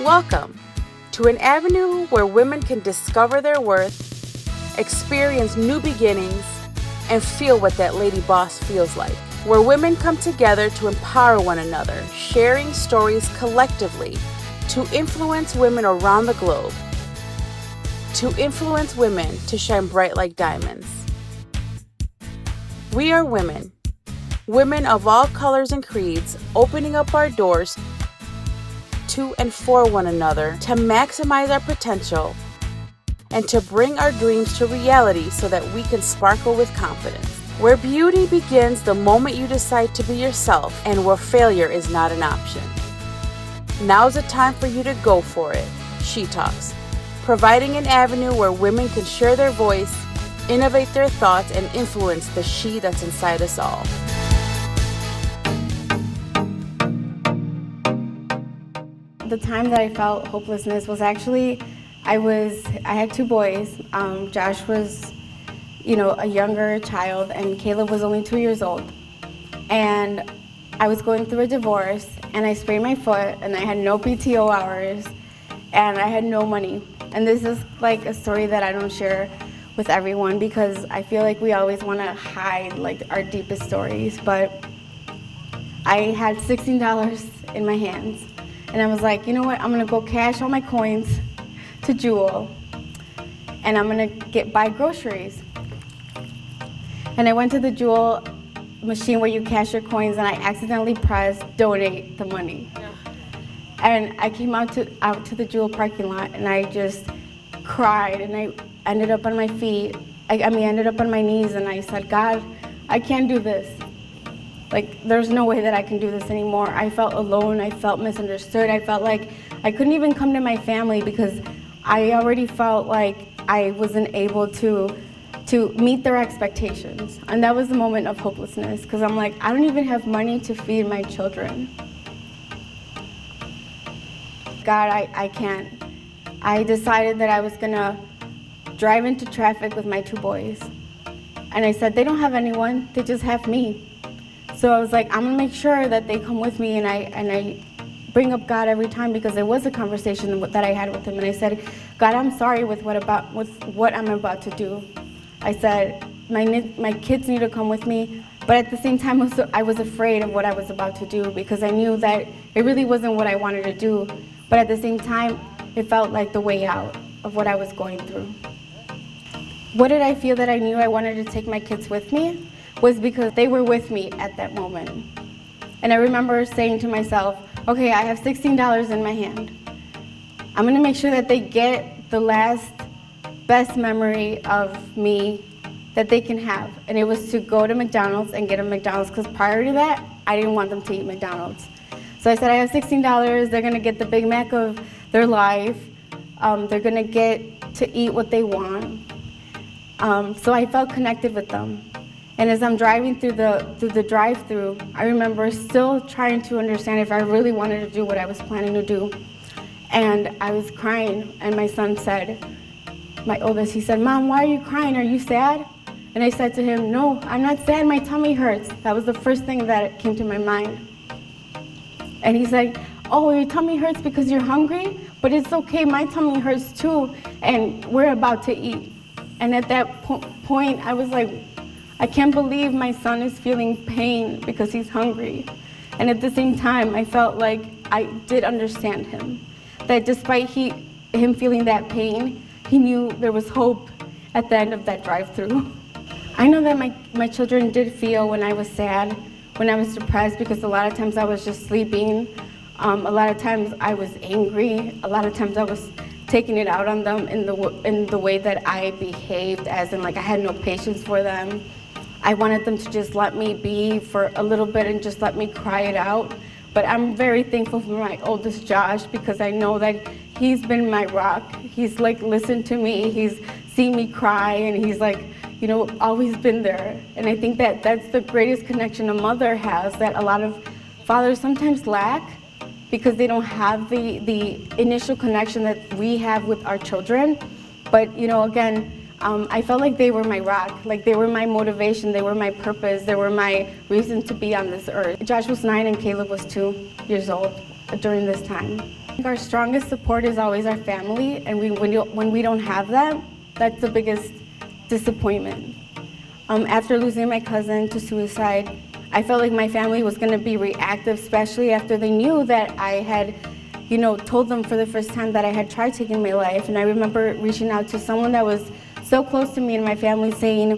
Welcome to an avenue where women can discover their worth, experience new beginnings, and feel what that lady boss feels like. Where women come together to empower one another, sharing stories collectively to influence women around the globe, to influence women to shine bright like diamonds. We are women, women of all colors and creeds, opening up our doors to and for one another to maximize our potential and to bring our dreams to reality so that we can sparkle with confidence. Where beauty begins the moment you decide to be yourself and where failure is not an option. Now's the time for you to go for it. She Talks, providing an avenue where women can share their voice, innovate their thoughts, and influence the she that's inside us all. The time that I felt hopelessness was actually, I had two boys. Josh was, a younger child, and Caleb was only 2 years old. And I was going through a divorce, and I sprained my foot, and I had no PTO hours, and I had no money. And this is like a story that I don't share with everyone because I feel like we always want to hide like our deepest stories. But I had $16 in my hands. And I was like, you know what, I'm gonna go cash all my coins to Jewel and I'm gonna buy groceries. And I went to the Jewel machine where you cash your coins and I accidentally pressed donate the money. And I came out to the Jewel parking lot and I just cried and I ended up on my feet. I ended up on my knees and I said, God, I can't do this. Like, there's no way that I can do this anymore. I felt alone, I felt misunderstood. I felt like I couldn't even come to my family because I already felt like I wasn't able to meet their expectations. And that was the moment of hopelessness because I'm like, I don't even have money to feed my children. God, I can't. I decided that I was gonna drive into traffic with my two boys. And I said, they don't have anyone, they just have me. So I was like, I'm gonna make sure that they come with me, and I bring up God every time because there was a conversation that I had with him, and I said, God, I'm sorry with what I'm about to do. I said, my kids need to come with me, but at the same time, I was afraid of what I was about to do because I knew that it really wasn't what I wanted to do, but at the same time, it felt like the way out of what I was going through. What did I feel that I knew I wanted to take my kids with me? Was because they were with me at that moment. And I remember saying to myself, okay, I have $16 in my hand. I'm gonna make sure that they get the last best memory of me that they can have. And it was to go to McDonald's and get a McDonald's, because prior to that, I didn't want them to eat McDonald's. So I said, I have $16, they're gonna get the Big Mac of their life. They're gonna get to eat what they want. So I felt connected with them. And as I'm driving through the drive-through, I remember still trying to understand if I really wanted to do what I was planning to do. And I was crying, and my son said, my oldest, he said, Mom, why are you crying? Are you sad? And I said to him, no, I'm not sad, my tummy hurts. That was the first thing that came to my mind. And he said, oh, your tummy hurts because you're hungry? But it's okay, my tummy hurts too, and we're about to eat. And at that point, I was like, I can't believe my son is feeling pain because he's hungry. And at the same time, I felt like I did understand him. That despite him feeling that pain, he knew there was hope at the end of that drive-through. I know that my children did feel when I was sad, when I was depressed, because a lot of times I was just sleeping. A lot of times I was angry. A lot of times I was taking it out on them in the way that I behaved, as in like I had no patience for them. I wanted them to just let me be for a little bit and just let me cry it out. But I'm very thankful for my oldest Josh because I know that he's been my rock. He's like listened to me, he's seen me cry, and he's like, always been there. And I think that that's the greatest connection a mother has that a lot of fathers sometimes lack because they don't have the initial connection that we have with our children. But again, I felt like they were my rock, like they were my motivation, they were my purpose, they were my reason to be on this earth. Josh was 9 and Caleb was 2 years old during this time. Our strongest support is always our family, and when we don't have that, that's the biggest disappointment. After losing my cousin to suicide, I felt like my family was going to be reactive, especially after they knew that I had, told them for the first time that I had tried taking my life. And I remember reaching out to someone that was so close to me and my family saying,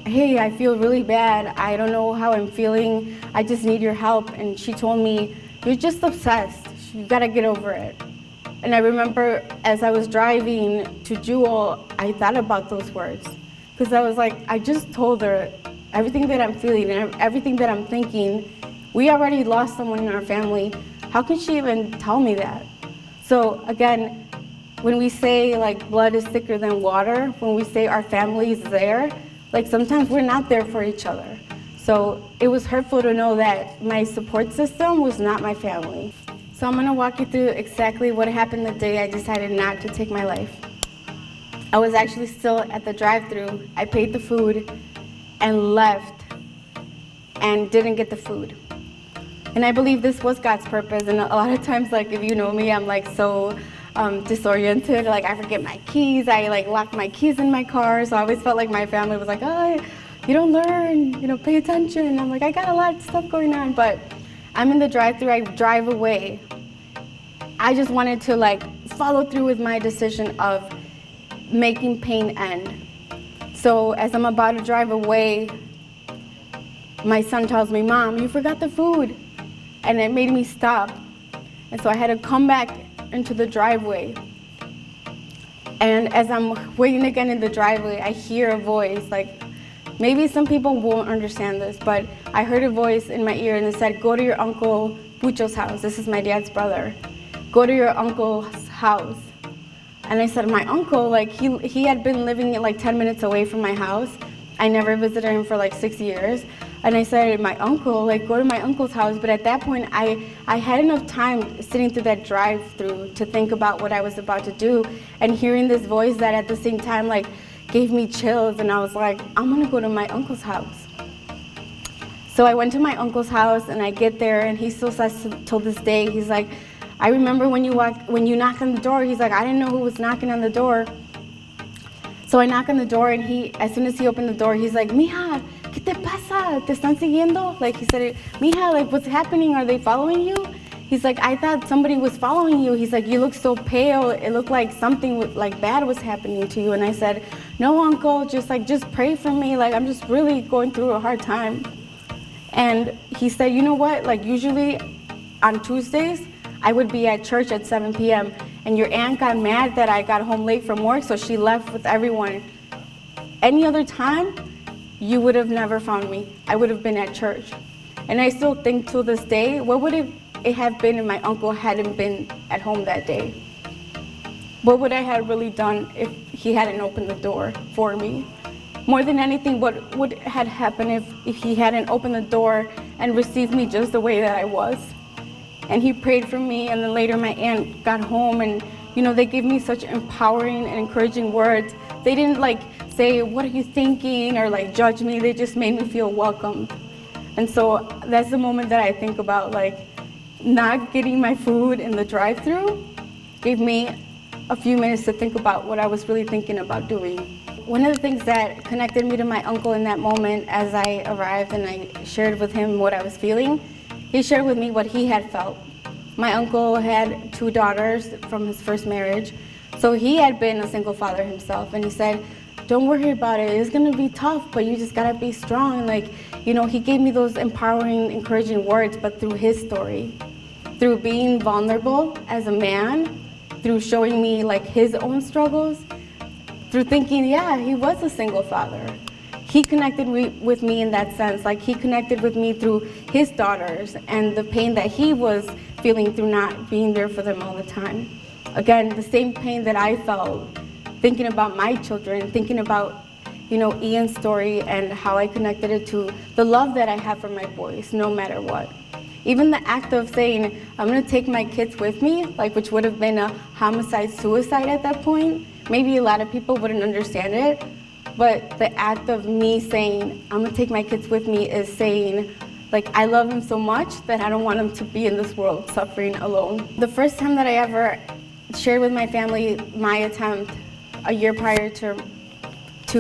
hey, I feel really bad. I don't know how I'm feeling. I just need your help. And she told me, you're just obsessed. You gotta get over it. And I remember as I was driving to Jewel, I thought about those words. Because I was like, I just told her everything that I'm feeling and everything that I'm thinking. We already lost someone in our family. How can she even tell me that? So again, when we say like blood is thicker than water, when we say our family is there, like sometimes we're not there for each other. So it was hurtful to know that my support system was not my family. So I'm gonna walk you through exactly what happened the day I decided not to take my life. I was actually still at the drive-thru. I paid the food and left and didn't get the food. And I believe this was God's purpose. And a lot of times, like if you know me, I'm like so disoriented. Like I forget my keys. I like lock my keys in my car. So I always felt like my family was like, oh, you don't learn, pay attention. And I'm like, I got a lot of stuff going on. But I'm in the drive-thru, I drive away. I just wanted to like follow through with my decision of making pain end. So as I'm about to drive away, my son tells me, Mom, you forgot the food. And it made me stop. And so I had to come back into the driveway. And as I'm waiting again in the driveway, I hear a voice, like maybe some people won't understand this, but I heard a voice in my ear and it said, go to your Uncle Pucho's house. This is my dad's brother. Go to your uncle's house. And I said, my uncle, like he had been living like 10 minutes away from my house. I never visited him for like 6 years. And I said, my uncle, like go to my uncle's house. But at that point, I had enough time sitting through that drive-through to think about what I was about to do. And hearing this voice that at the same time like gave me chills. And I was like, I'm gonna go to my uncle's house. So I went to my uncle's house and I get there and he still says till this day, he's like, I remember when you knocked on the door, he's like, I didn't know who was knocking on the door. So I knock on the door and as soon as he opened the door, he's like, Mija, ¿qué te pasa? ¿Te están siguiendo? Like he said, Mija, like what's happening? Are they following you? He's like, I thought somebody was following you. He's like, you look so pale. It looked like something like bad was happening to you. And I said, no, Uncle, just pray for me. Like I'm just really going through a hard time. And he said, you know what? Like usually on Tuesdays, I would be at church at 7 p.m. and your aunt got mad that I got home late from work, so she left with everyone. Any other time, you would have never found me. I would have been at church. And I still think to this day, what would it have been if my uncle hadn't been at home that day? What would I have really done if he hadn't opened the door for me? More than anything, what would have happened if he hadn't opened the door and received me just the way that I was? And he prayed for me, and then later my aunt got home and they gave me such empowering and encouraging words. They didn't like say, what are you thinking, or like judge me. They just made me feel welcomed. And so that's the moment that I think about, like not getting my food in the drive-thru gave me a few minutes to think about what I was really thinking about doing. One of the things that connected me to my uncle in that moment as I arrived and I shared with him what I was feeling, he shared with me what he had felt. My uncle had 2 daughters from his first marriage, so he had been a single father himself, and he said, don't worry about it, it's gonna be tough, but you just gotta be strong. Like, he gave me those empowering, encouraging words, but through his story, through being vulnerable as a man, through showing me like his own struggles, through thinking, yeah, he was a single father. He connected with me in that sense. Like he connected with me through his daughters and the pain that he was feeling through not being there for them all the time. Again, the same pain that I felt thinking about my children, thinking about, Ian's story and how I connected it to the love that I have for my boys, no matter what. Even the act of saying, I'm gonna take my kids with me, like which would have been a homicide, suicide at that point. Maybe a lot of people wouldn't understand it, but the act of me saying, I'm gonna take my kids with me is saying, Like, I love him so much that I don't want him to be in this world suffering alone. The first time that I ever shared with my family my attempt a year prior to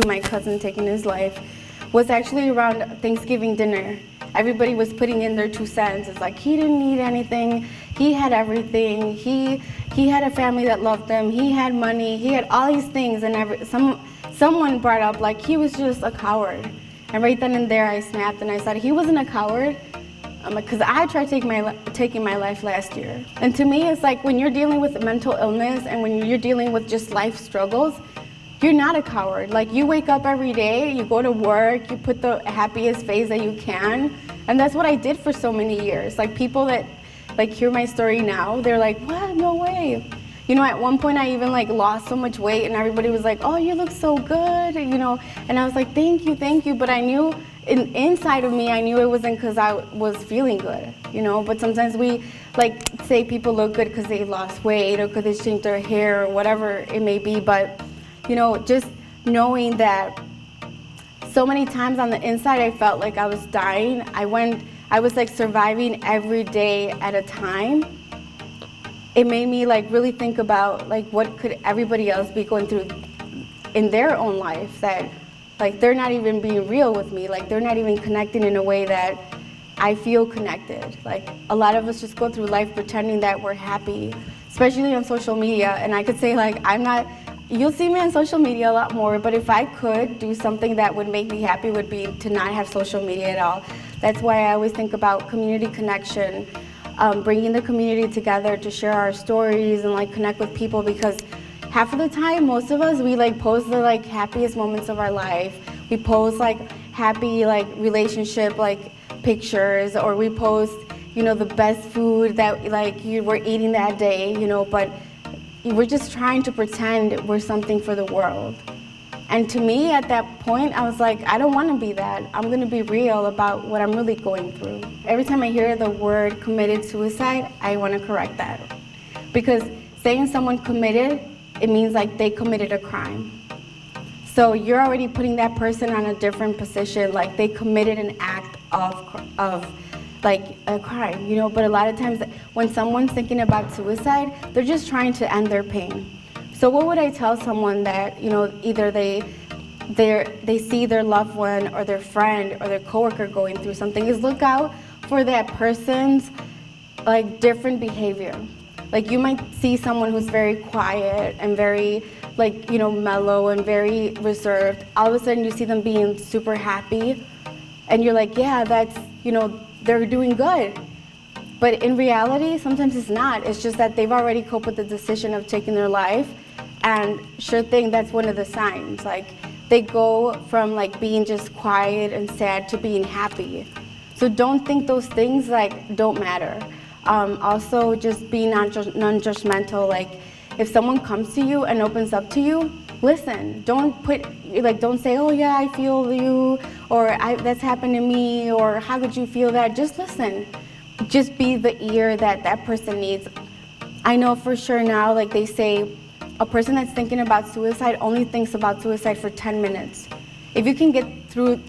my cousin taking his life was actually around Thanksgiving dinner. Everybody was putting in their 2 cents. It's like, he didn't need anything, he had everything, he had a family that loved him, he had money, he had all these things, and someone brought up like he was just a coward. And right then and there I snapped and I said, he wasn't a coward, because I tried taking my life last year. And to me, it's like when you're dealing with mental illness and when you're dealing with just life struggles, you're not a coward. Like, you wake up every day, you go to work, you put the happiest face that you can. And that's what I did for so many years. Like, people that like hear my story now, they're like, what, no way. You know, at one point I even like lost so much weight and everybody was like, oh, you look so good, you know. And I was like, thank you. But I knew inside of me, I knew it wasn't because I was feeling good, you know. But sometimes we like say people look good because they lost weight or because they changed their hair or whatever it may be. But, you know, just knowing that so many times on the inside I felt like I was dying. I was like surviving every day at a time. It made me like really think about like what could everybody else be going through in their own life, that like they're not even being real with me, like they're not even connecting in a way that I feel connected. Like, a lot of us just go through life pretending that we're happy, especially on social media. And I could say like, you'll see me on social media a lot more, but if I could do something that would make me happy, would be to not have social media at all. That's why I always think about community connection, bringing the community together to share our stories and like connect with people, because half of the time, most of us, we like post the like happiest moments of our life. We post like happy like relationship like pictures, or we post, you know, the best food that like you were eating that day, you know, but we're just trying to pretend we're something for the world. And to me, at that point, I was like, I don't want to be that. I'm going to be real about what I'm really going through. Every time I hear the word committed suicide, I want to correct that. Because saying someone committed, it means like they committed a crime. So you're already putting that person on a different position, like they committed an act of like a crime, you know. But a lot of times when someone's thinking about suicide, they're just trying to end their pain. So what would I tell someone that, you know, either they see their loved one or their friend or their coworker going through something, is look out for that person's like different behavior. Like, you might see someone who's very quiet and very like, you know, mellow and very reserved. All of a sudden you see them being super happy and you're like, yeah, that's, you know, they're doing good. But in reality, sometimes it's not. It's just that they've already coped with the decision of taking their life. And sure thing, that's one of the signs. Like, they go from like being just quiet and sad to being happy. So don't think those things like don't matter. Also, just be non-judgmental. Like, if someone comes to you and opens up to you, listen. Don't say, oh yeah, I feel you, or that's happened to me, or how could you feel that? Just listen. Just be the ear that that person needs. I know for sure now, like they say, a person that's thinking about suicide only thinks about suicide for 10 minutes. If you can get through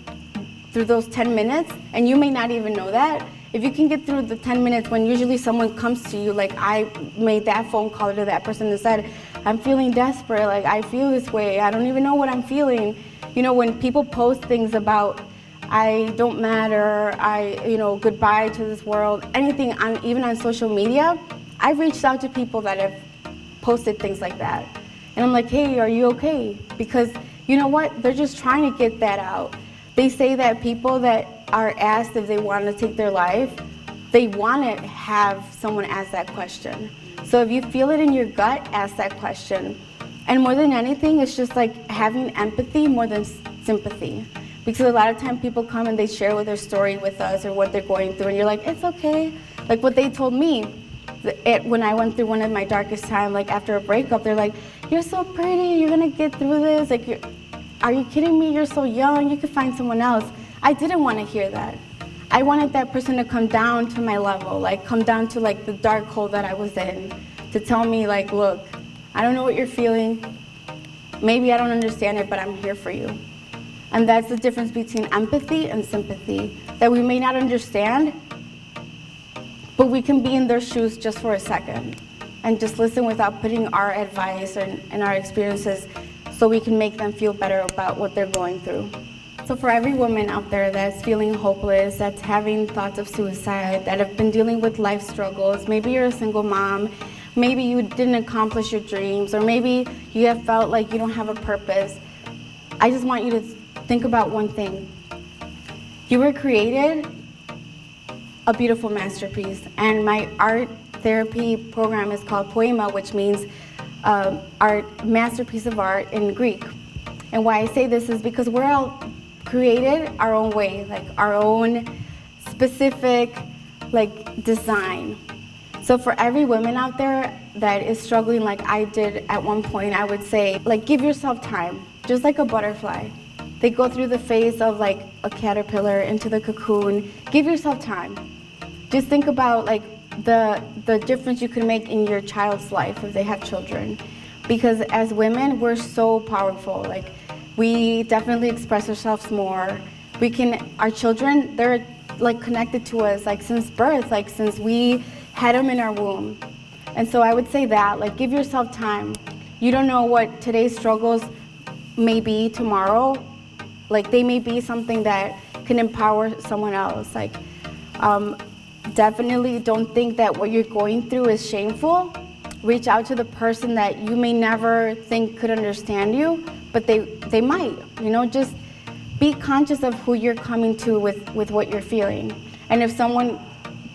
those 10 minutes, and you may not even know that, if you can get through the 10 minutes when usually someone comes to you, like I made that phone call to that person and said, I'm feeling desperate, like I feel this way, I don't even know what I'm feeling. You know, when people post things about, I don't matter, goodbye to this world, anything even on social media, I've reached out to people that have posted things like that. And I'm like, hey, are you okay? Because you know what? They're just trying to get that out. They say that people that are asked if they want to take their life, they want to have someone ask that question. So if you feel it in your gut, ask that question. And more than anything, it's just like having empathy more than sympathy. Because a lot of times people come and they share with their story with us or what they're going through, and you're like, it's okay. Like what they told me when I went through one of my darkest times, like after a breakup, they're like, you're so pretty, you're gonna get through this. Like, are you kidding me? You're so young, you could find someone else. I didn't want to hear that. I wanted that person to come down to my level, like come down to like the dark hole that I was in, to tell me like, look, I don't know what you're feeling. Maybe I don't understand it, but I'm here for you. And that's the difference between empathy and sympathy, that we may not understand, but we can be in their shoes just for a second and just listen without putting our advice and our experiences, so we can make them feel better about what they're going through. So for every woman out there that's feeling hopeless, that's having thoughts of suicide, that have been dealing with life struggles, maybe you're a single mom, maybe you didn't accomplish your dreams, or maybe you have felt like you don't have a purpose, I just want you to think about one thing. You were created a beautiful masterpiece, and my art therapy program is called Poema, which means art, masterpiece of art in Greek. And why I say this is because we're all created our own way, like our own specific design. So for every woman out there that is struggling like I did at one point, I would say, give yourself time, just like a butterfly. They go through the phase of like a caterpillar into the cocoon. Give yourself time. Just think about the difference you can make in your child's life if they have children. Because as women, we're so powerful. We definitely express ourselves more. Our children, they're connected to us since birth, since we had them in our womb. And so I would say that, give yourself time. You don't know what today's struggles may be tomorrow. They may be something that can empower someone else. Definitely don't think that what you're going through is shameful. Reach out to the person that you may never think could understand you, but they might. Just be conscious of who you're coming to with what you're feeling. And if someone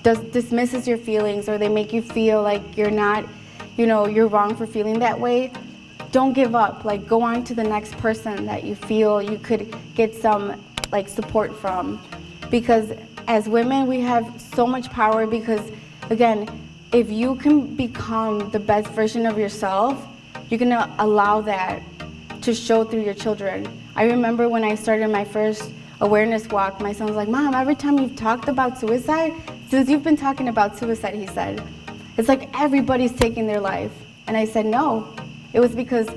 dismisses your feelings, or they make you feel like you're not, you're wrong for feeling that way, don't give up. Go on to the next person that you feel you could get some support from. Because as women, we have so much power, because again, if you can become the best version of yourself, you're gonna allow that to show through your children. I remember when I started my first awareness walk, my son was like, "Mom, every time you've talked about suicide, since you've been talking about suicide," he said, "it's like everybody's taking their life." And I said, no, it was because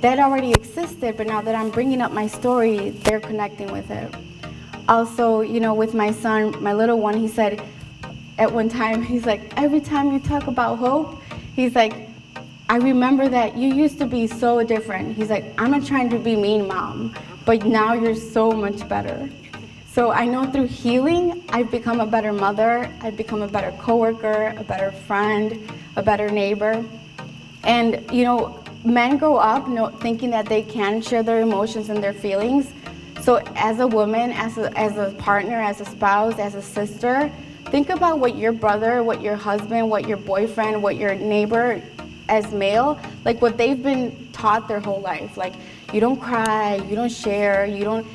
that already existed, but now that I'm bringing up my story, they're connecting with it. Also, with my son, my little one, he said at one time, he's like, "Every time you talk about hope," he's like, "I remember that you used to be so different." He's like, "I'm not trying to be mean, Mom, but now you're so much better." So I know through healing, I've become a better mother, I've become a better coworker, a better friend, a better neighbor. And men grow up thinking that they can share their emotions and their feelings. So as a woman, as a partner, as a spouse, as a sister, think about what your brother, what your husband, what your boyfriend, what your neighbor as male, what they've been taught their whole life. You don't cry, you don't share, you don't,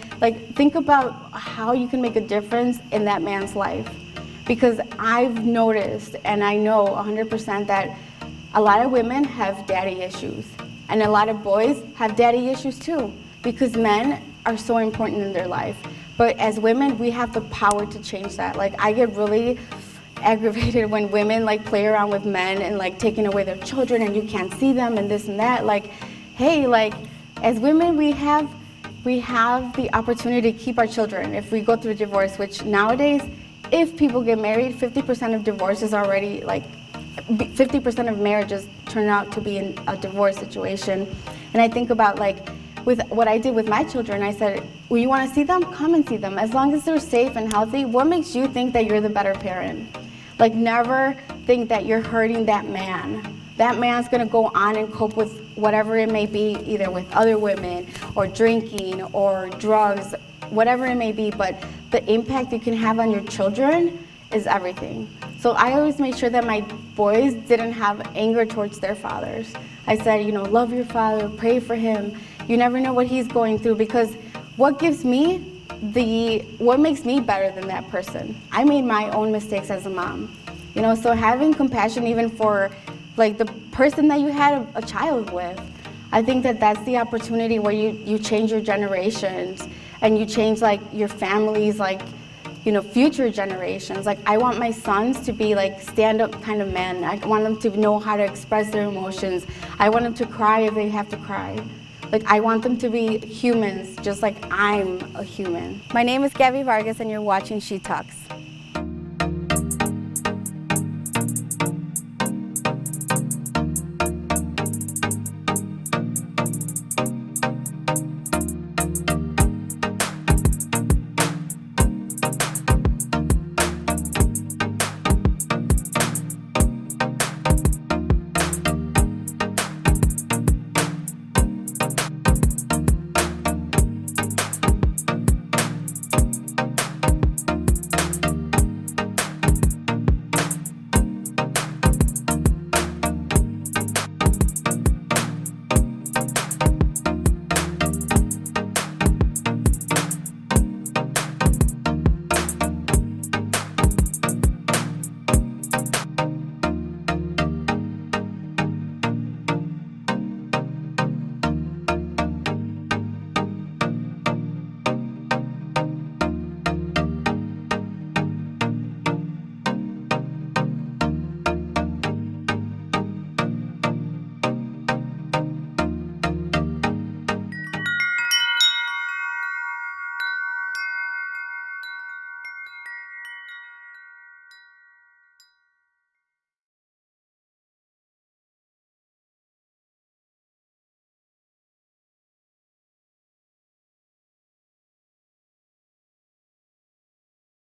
think about how you can make a difference in that man's life. Because I've noticed, and I know 100% that a lot of women have daddy issues, and a lot of boys have daddy issues too, because men are so important in their life. But as women, we have the power to change that. I get really aggravated when women play around with men and taking away their children, and you can't see them and this and that. Hey, as women, we have the opportunity to keep our children if we go through a divorce, which nowadays, if people get married, 50% of divorces already, 50% of marriages turn out to be in a divorce situation. And I think about with what I did with my children, I said, well, you want to see them? Come and see them. As long as they're safe and healthy, what makes you think that you're the better parent? Never think that you're hurting that man. That man's going to go on and cope with whatever it may be, either with other women or drinking or drugs, whatever it may be. But the impact you can have on your children is everything. So I always made sure that my boys didn't have anger towards their fathers. I said, love your father, pray for him. You never know what he's going through, because what makes me better than that person? I made my own mistakes as a mom. So having compassion even for the person that you had a child with, I think that that's the opportunity where you change your generations, and you change your families, future generations. I want my sons to be stand-up kind of men. I want them to know how to express their emotions. I want them to cry if they have to cry. Like, I want them to be humans, just like I'm a human. My name is Gabi Vargas, and you're watching She Talks.